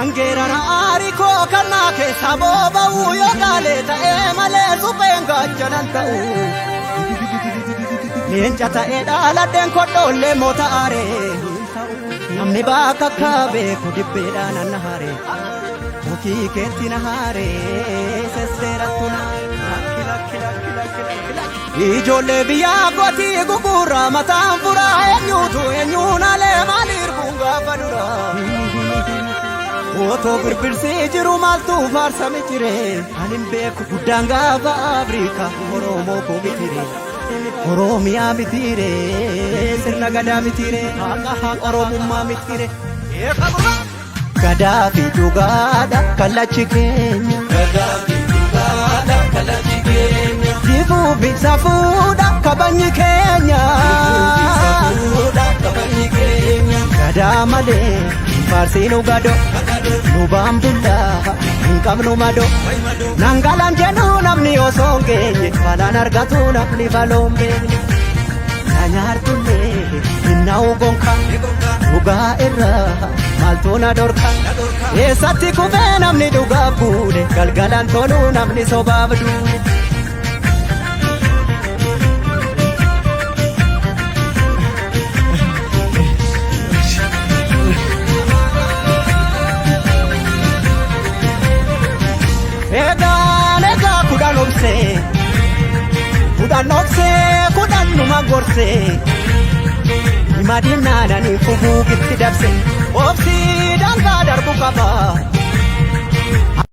Angeerara aarikoo kannaa keessa booba'uu yoo gaalee ta'ee malee supheen gaachanaan ta'u. Leenca ta'ee dhaaladheen kodhoollee moota aaree. Namni bakka beeku dibbeedhaan anna haaree. Mukii keetti na haaree sesseerattu na. Ijoollee biyyaa gootii gugurraa mataan furaa eenyuun alee maaliir gaafa duraa. Otoo birbirsee jiru maaltu faarsame jiree. Anin beeku guddaan gaafa Afrikaa Oromoo koo mitiree. Oromiyaa mitiree sirna gadaa mitiree haqa Oromummaa mitiree. Gadaa fi dhugaadha kallachi keenya. Gadaa fi dhugaadha kallachi keenya. Jifuu fi safuudha kabajni keenya. Gadaa malee faarsiinu gadoo nu baambullaa hin qabnu madoo. Nangalaan jedhu namni osoo hin geenye balaan argatu namni baloo hin beekne. Na nyaartullee hinnaa'u gonka dhugaa irraa maaltu na dorka. Eessatti kufee namni dhugaa fuudhe galgalaan tolu namni sobaaf duudhe. Egaa kudhan obsee kudhan numa gorsee. Madinaadhaan fufuu gitti dabse obsii dangaa darbu qaba.